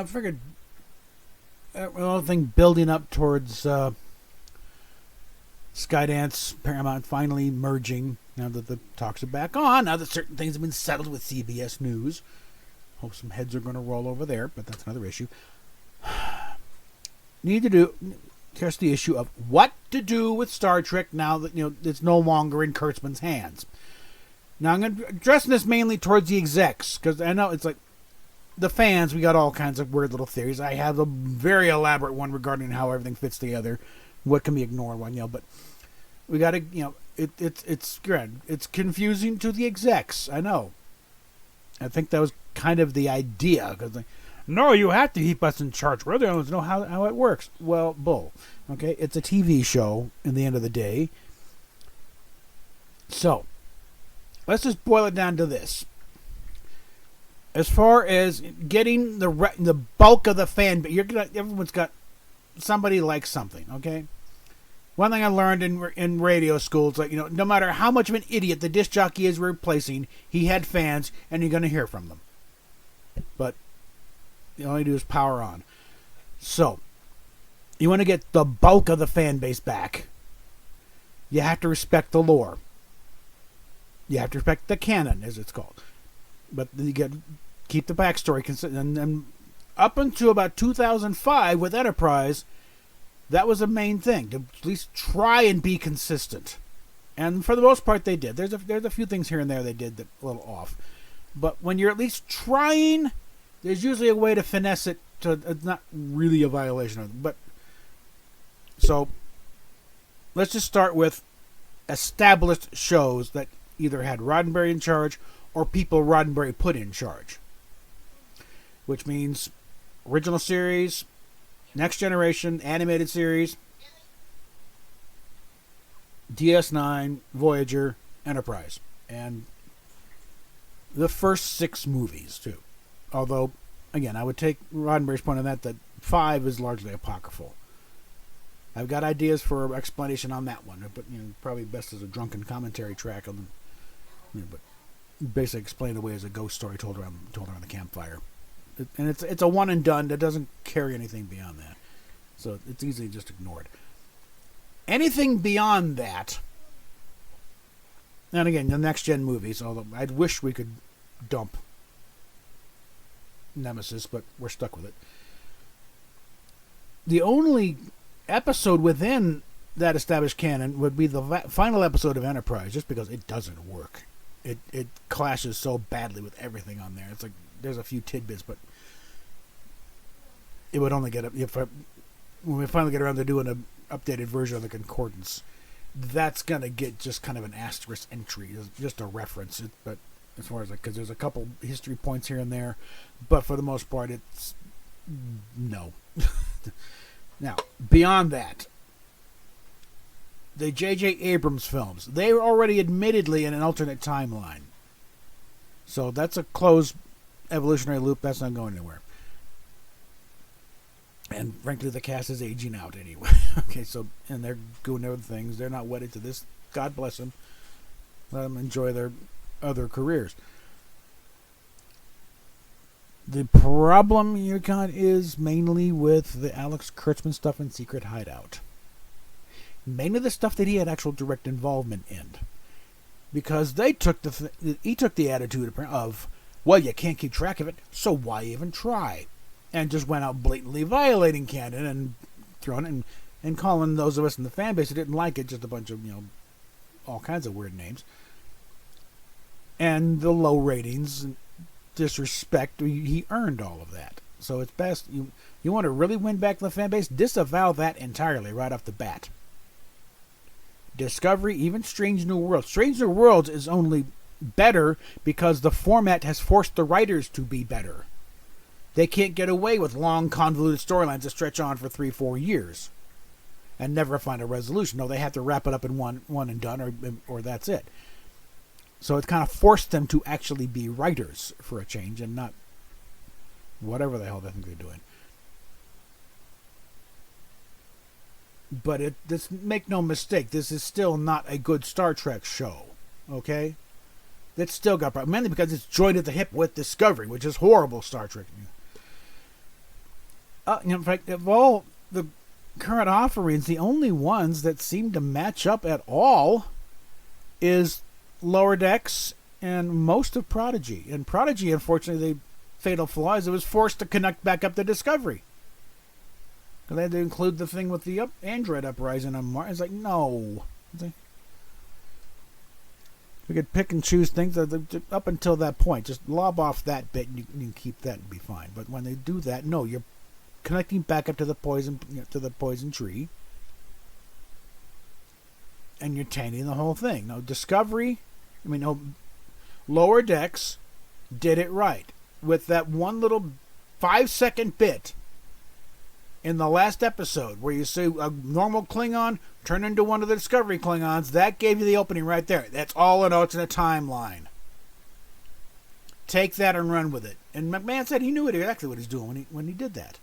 I figured another thing building up towards Skydance, Paramount finally merging now that the talks are back on, now that certain things have been settled with CBS News. Hope some heads are going to roll over there, but that's another issue. Need to do just the issue of what to do with Star Trek now that it's no longer in Kurtzman's hands. Now I'm going to address this mainly towards the execs, because I know it's like the fans, we got all kinds of weird little theories. I have a very elaborate one regarding how everything fits together, what can be ignored, but we got to, it's good. It's confusing to the execs. I know. I think that was kind of the idea, because no, you have to keep us in charge. We're the ones who know how it works. Well, bull. Okay, it's a TV show in the end of the day. So, let's just boil it down to this. As far as getting the bulk of the fan, everyone's got somebody likes something, okay? One thing I learned in radio school is no matter how much of an idiot the disc jockey is replacing, he had fans, and you're going to hear from them. But you only do is power on. So, you want to get the bulk of the fan base back. You have to respect the lore. You have to respect the canon, as it's called. But you got to keep the backstory consistent. And up until about 2005 with Enterprise, that was the main thing, to at least try and be consistent. And for the most part, they did. There's a few things here and there they did that a little off. But when you're at least trying, there's usually a way to finesse it to it's not really a violation of it. But so let's just start with established shows that either had Roddenberry in charge or people Roddenberry put in charge. Which means original series, Next Generation, animated series, DS9, Voyager, Enterprise. And the first 6 movies, too. Although, again, I would take Roddenberry's point on that 5 is largely apocryphal. I've got ideas for explanation on that one, but probably best as a drunken commentary track on them. But basically explained away as a ghost story told around the campfire. And it's a one and done that doesn't carry anything beyond that. So it's easily just ignored. Anything beyond that, and again, the next gen movies, although I'd wish we could dump Nemesis, but we're stuck with it. The only episode within that established canon would be the final episode of Enterprise, just because it doesn't work. It clashes so badly with everything on there. It's like there's a few tidbits, but it would only get up when we finally get around to doing an updated version of the Concordance. That's gonna get just kind of an asterisk entry, just a reference. But as far as because there's a couple history points here and there, but for the most part, it's no. Now, beyond that, the J.J. Abrams films, they were already admittedly in an alternate timeline. So that's a closed evolutionary loop. That's not going anywhere. And frankly, the cast is aging out anyway. Okay, so, and they're doing other things. They're not wedded to this. God bless them. Let them enjoy their other careers. The problem you got is mainly with the Alex Kurtzman stuff in Secret Hideout. Mainly the stuff that he had actual direct involvement in. Because they took he took the attitude of, well, you can't keep track of it, so why even try? And just went out blatantly violating canon and throwing it and calling those of us in the fan base who didn't like it just a bunch of, all kinds of weird names. And the low ratings and disrespect, he earned all of that. So it's best, you want to really win back the fan base, disavow that entirely right off the bat. Discovery, even Strange New Worlds. Strange New Worlds is only better because the format has forced the writers to be better. They can't get away with long, convoluted storylines that stretch on for 3-4 years and never find a resolution. No, they have to wrap it up in one and done, or that's it. So it's kind of forced them to actually be writers for a change and not whatever the hell they think they're doing. But make no mistake, this is still not a good Star Trek show. Okay? It's still got problems. Mainly because it's joined at the hip with Discovery, which is horrible Star Trek. In fact, of all the current offerings, the only ones that seem to match up at all is Lower Decks and most of Prodigy. And Prodigy, unfortunately, the fatal flaw is it was forced to connect back up to Discovery. They had to include the thing with the Android uprising on Mars. It's like, no. We could pick and choose things up until that point. Just lob off that bit and you can keep that and be fine. But when they do that, no, you're connecting back up to the poison tree, and you're tainting the whole thing. Now, Lower Decks did it right with that one little 5-second bit in the last episode where you see a normal Klingon turn into one of the Discovery Klingons. That gave you the opening right there. That's all an alternate timeline. Take that and run with it. And McMahon said he knew exactly what he's doing when he did that.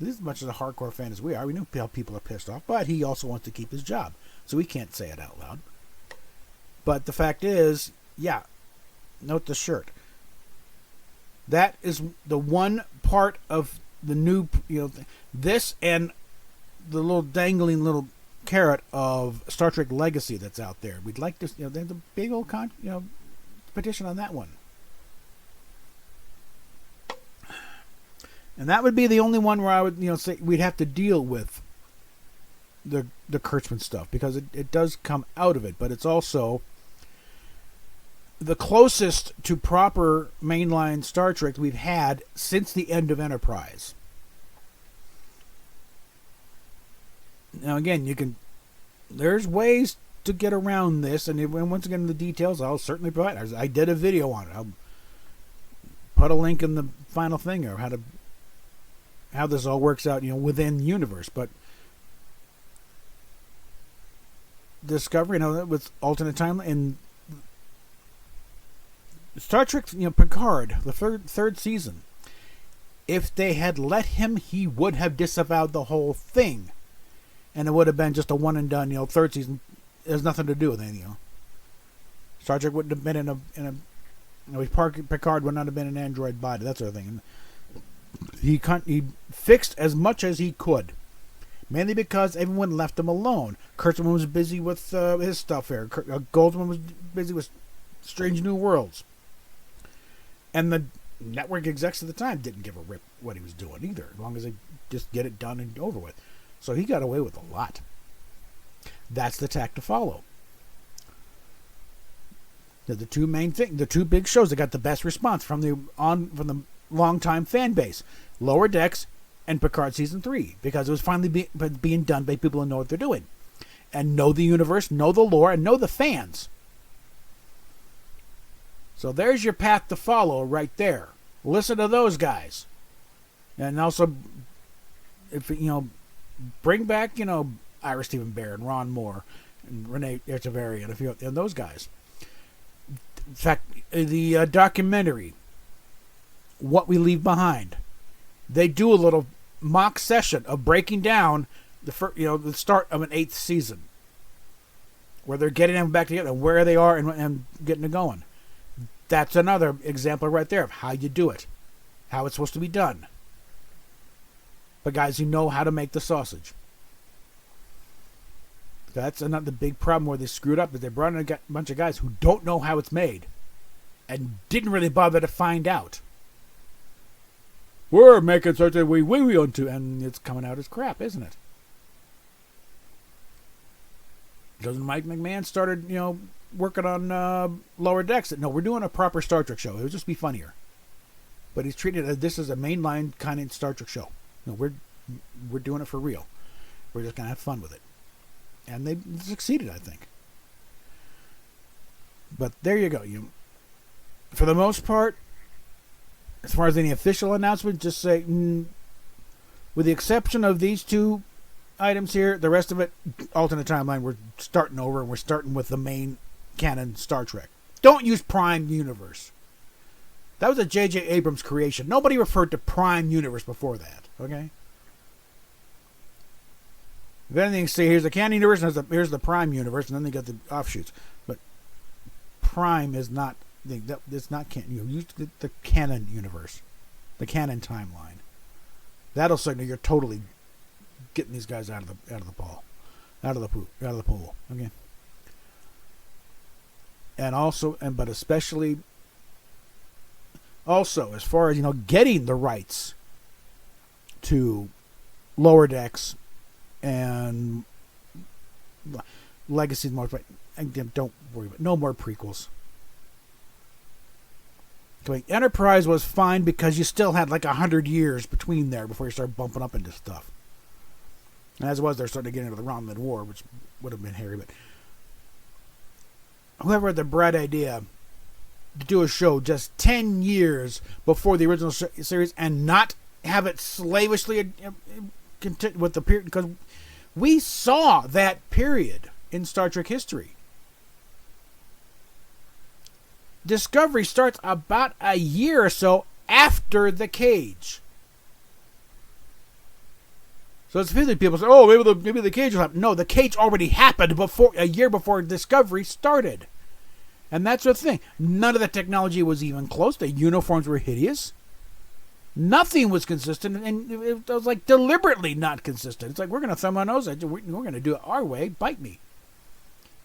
As much as a hardcore fan as we are, we know how people are pissed off, but he also wants to keep his job, so he can't say it out loud. But the fact is, yeah, note the shirt. That is the one part of the new, this and the little dangling little carrot of Star Trek Legacy that's out there. We'd like to, there's a big old petition on that one. And that would be the only one where I would, say we'd have to deal with the Kurtzman stuff, because it does come out of it, but it's also the closest to proper mainline Star Trek we've had since the end of Enterprise. Now again, there's ways to get around this, and once again, the details I'll certainly provide. I did a video on it. I'll put a link in the final thing, or how this all works out, within the universe. But Discovery, with alternate time in Star Trek, Picard, the third season. If they had let him, he would have disavowed the whole thing, and it would have been just a one and done. Third season has nothing to do with anything. Star Trek wouldn't have been in a Picard would not have been an android body, that sort of thing. And he fixed as much as he could, mainly because everyone left him alone. Kurtzman was busy with his stuff here. Goldman was busy with Strange New Worlds. And the network execs at the time didn't give a rip what he was doing either, as long as they just get it done and over with. So he got away with a lot. That's the tack to follow. The two big shows that got the best response from the long-time fan base, Lower Decks and Picard Season 3, because it was finally being done by people who know what they're doing, and know the universe, know the lore, and know the fans. So there's your path to follow right there. Listen to those guys. And also, if bring back, Ira Stephen Bear and Ron Moore and Renee Echeverria and those guys. In fact, the documentary, What We Leave Behind, they do a little mock session of breaking down the start of an 8th season, where they're getting them back together, where they are, and getting it going. That's another example right there of how you do it, how it's supposed to be done. But guys who know how to make the sausage. That's another big problem where they screwed up, is they brought in a bunch of guys who don't know how it's made and didn't really bother to find out. We're making such a we want to, and it's coming out as crap, isn't it? Because Mike McMahon started, working on Lower Decks, no, we're doing a proper Star Trek show. It would just be funnier. But he's treated this as a mainline kind of Star Trek show. No, we're doing it for real. We're just gonna have fun with it, and they succeeded, I think. But there you go. For the most part, as far as any official announcement, just say, with the exception of these two items here, the rest of it, alternate timeline, we're starting over, and we're starting with the main canon Star Trek. Don't use Prime Universe. That was a J.J. Abrams creation. Nobody referred to Prime Universe before that, okay? If anything, see, here's the canon universe, and here's the Prime Universe, and then they got the offshoots. But Prime is not, it's not canon. Use the canon universe, the canon timeline. That'll signal you're totally getting these guys out of the pool. Okay. And also, but especially, also as far as getting the rights to Lower Decks and Legacy more. Don't worry about no more prequels. Enterprise was fine because you still had like 100 years between there before you start bumping up into stuff. And as it was, they're starting to get into the Romulan War, which would have been hairy. But whoever had the bright idea to do a show just 10 years before the original series and not have it slavishly continue with the period, because we saw that period in Star Trek history. Discovery starts about a year or so after The Cage. So it's usually people say, "Oh, maybe the Cage will happen." No, The Cage already happened a year before Discovery started, and that's the thing. None of the technology was even close. The uniforms were hideous. Nothing was consistent, and it was like deliberately not consistent. It's like, we're going to thumb our nose at you. We're going to do it our way. Bite me.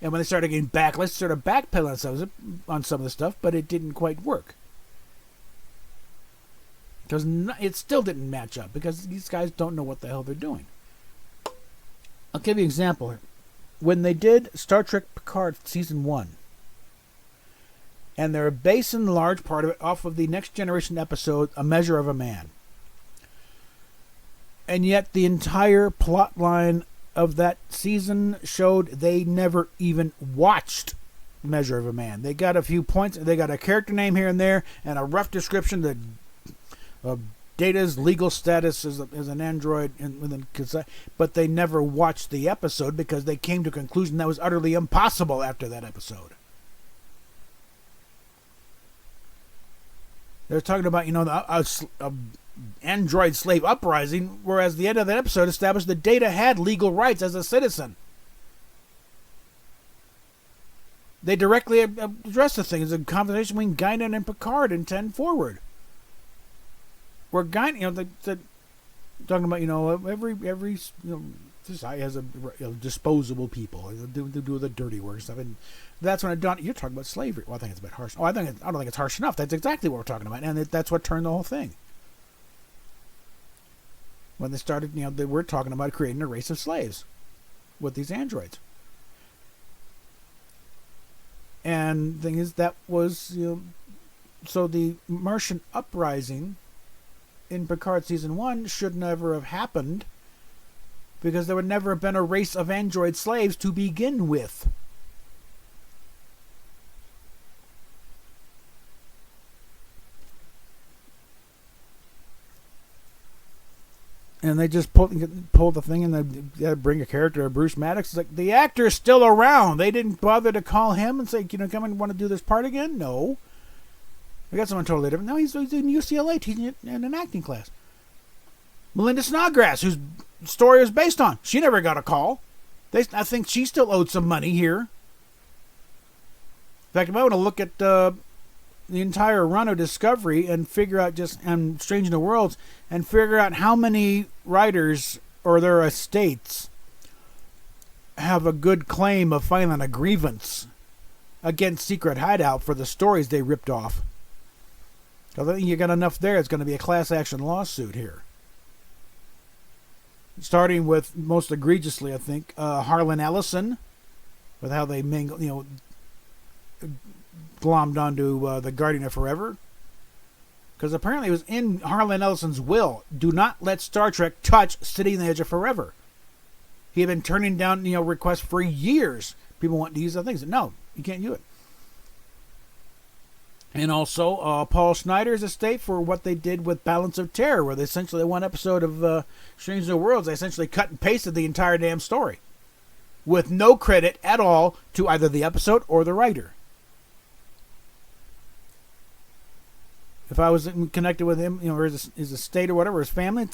And when they started getting backlash, sort of backpedaling on some of the stuff, but it didn't quite work. Because it still didn't match up, because these guys don't know what the hell they're doing. I'll give you an example here. When they did Star Trek Picard Season 1, and they're basing a large part of it off of the Next Generation episode, A Measure of a Man. And yet the entire plot line of that season showed they never even watched Measure of a Man. They got a few points, they got a character name here and there, and a rough description of Data's legal status as an android, but they never watched the episode because they came to a conclusion that was utterly impossible after that episode. They're talking about, a android slave uprising, whereas the end of that episode established that Data had legal rights as a citizen. They directly addressed the thing. It's a conversation between Guinan and Picard in 10 forward. Where Guinan, they're talking about, every society has disposable people. They do the dirty work and stuff. And that's when you're talking about slavery. Well, I think it's a bit harsh. I don't think it's harsh enough. That's exactly what we're talking about. And that's what turned the whole thing. When they started, they were talking about creating a race of slaves with these androids. And the thing is, that was, so the Martian uprising in Picard Season 1 should never have happened, because there would never have been a race of android slaves to begin with. And they just pull the thing, and they bring a character of Bruce Maddox. It's like, the actor's still around. They didn't bother to call him and say, come and want to do this part again? No. We got someone totally different. No, he's in UCLA teaching in an acting class. Melinda Snodgrass, whose story is based on, she never got a call. I think she still owed some money here. In fact, if I want to look at the entire run of Discovery and figure out and Strange New Worlds, and figure out how many writers or their estates have a good claim of filing a grievance against Secret Hideout for the stories they ripped off. I think you got enough there. It's going to be a class action lawsuit here. Starting with, most egregiously, I think, Harlan Ellison, with how they glommed onto the Guardian of Forever. Because apparently it was in Harlan Ellison's will, do not let Star Trek touch City on the Edge of Forever. He had been turning down requests for years. People want to use the things. No, you can't do it. And also Paul Schneider's estate for what they did with Balance of Terror, where they essentially, one episode of Strange New Worlds, they essentially cut and pasted the entire damn story with no credit at all to either the episode or the writer. If I was connected with him, or his estate or whatever, his family,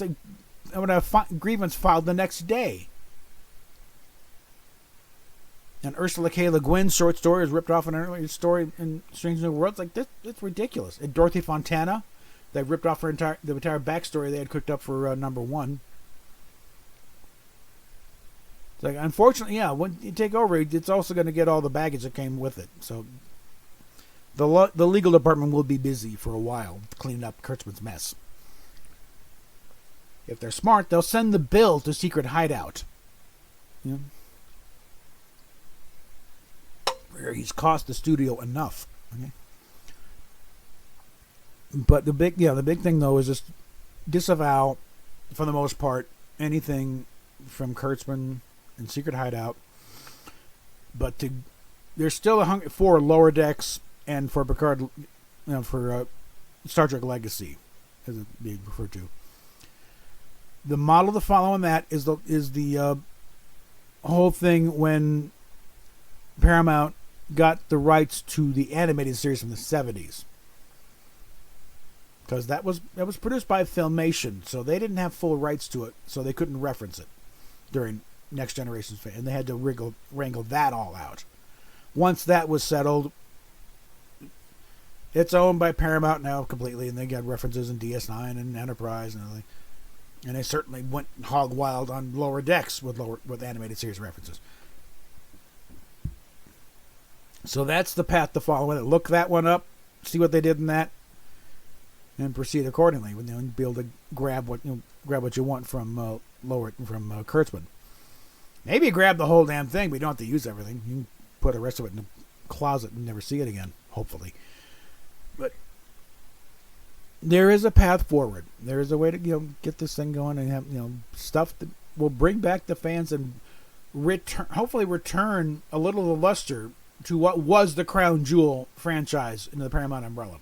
I would have grievance filed the next day. And Ursula K. Le Guin's short story was ripped off an earlier story in Strange New Worlds. Like, this, it's ridiculous. And Dorothy Fontana, They ripped off the entire backstory they had cooked up for number 1. It's like, unfortunately, yeah, when you take over, it's also going to get all the baggage that came with it. So the legal department will be busy for a while cleaning up Kurtzman's mess. If they're smart, they'll send the bill to Secret Hideout. You know? Where he's cost the studio enough. Okay? But the big thing though is just disavow, for the most part, anything from Kurtzman and Secret Hideout. But there's still a hunger for Lower Decks and for Picard, for Star Trek Legacy, as it's being referred to. The model to follow on that is the whole thing when Paramount got the rights to the animated series from the 70s. Because that was produced by Filmation, so they didn't have full rights to it, so they couldn't reference it during Next Generation's phase, and they had to wrangle that all out. Once that was settled, it's owned by Paramount now completely, and they got references in DS9 and Enterprise and everything. And they certainly went hog wild on Lower Decks with animated series references. So that's the path to follow. Look that one up, see what they did in that, and proceed accordingly. Be able to grab what you want from Kurtzman. Maybe grab the whole damn thing, but you don't have to use everything. You can put the rest of it in the closet and never see it again, hopefully. But there is a path forward. There is a way to get this thing going and have stuff that will bring back the fans and hopefully return a little of the luster to what was the crown jewel franchise into the Paramount umbrella.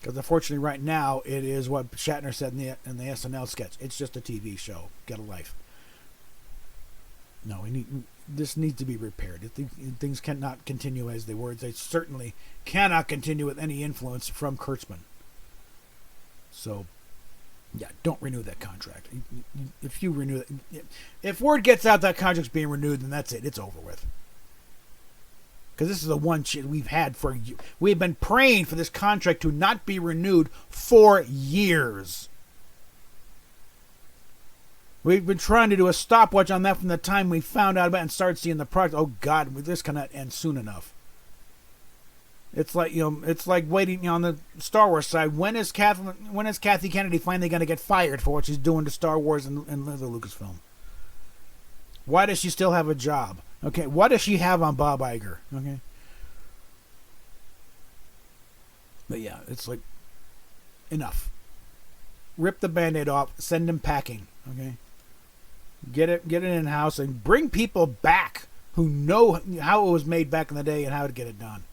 Because unfortunately, right now it is what Shatner said in the SNL sketch. It's just a TV show. Get a life. No, this needs to be repaired. Things cannot continue as they were. They certainly cannot continue with any influence from Kurtzman. So, yeah, don't renew that contract. If you renew it, if word gets out that contract's being renewed, then that's it. It's over with. Because this is the one shit we've had for years. We've been praying for this contract to not be renewed for years. We've been trying to do a stopwatch on that from the time we found out about it and started seeing the product. Oh God, this cannot end soon enough. It's like waiting on the Star Wars side. When is Kathy Kennedy finally going to get fired for what she's doing to Star Wars and the Lucasfilm? Why does she still have a job? Okay, what does she have on Bob Iger? Okay, but yeah, it's like enough. Rip the Band-Aid off. Send him packing. Okay. Get it in house and bring people back who know how it was made back in the day and how to get it done.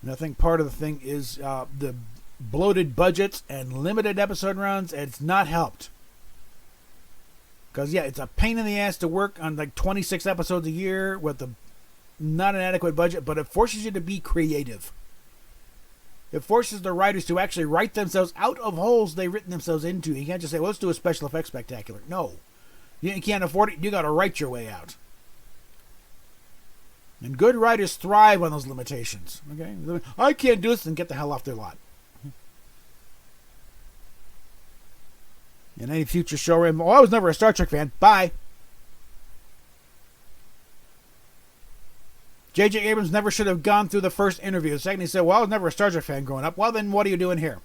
And I think part of the thing is the bloated budgets and limited episode runs. It's not helped. Because yeah, it's a pain in the ass to work on like 26 episodes a year with not an adequate budget, but it forces you to be creative. It forces the writers to actually write themselves out of holes they've written themselves into. You can't just say, well, let's do a special effects spectacular. No. You can't afford it. You got to write your way out. And good writers thrive on those limitations. Okay? I can't do this, and get the hell off their lot. And any future showrunner, I was never a Star Trek fan. Bye. J.J. Abrams never should have gone through the first interview. The second he said, well, I was never a Star Trek fan growing up. Well, then what are you doing here?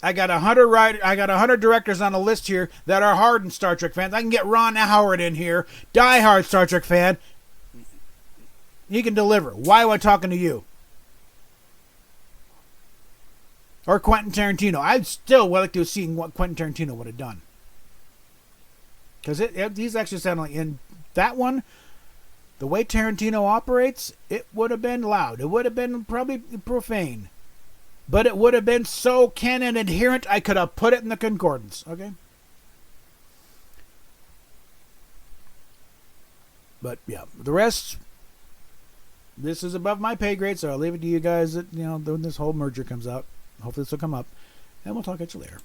I got 100 directors on a list here that are hardened Star Trek fans. I can get Ron Howard in here, diehard Star Trek fan. He can deliver. Why am I talking to you? Or Quentin Tarantino. I'd still like to have seen what Quentin Tarantino would have done. Because he's actually sounding like in that one, the way Tarantino operates, it would have been loud. It would have been probably profane. But it would have been so canon adherent, I could have put it in the concordance. Okay? But yeah, the rest, this is above my pay grade, so I'll leave it to you guys when this whole merger comes out. Hopefully this will come up, and we'll talk at you later.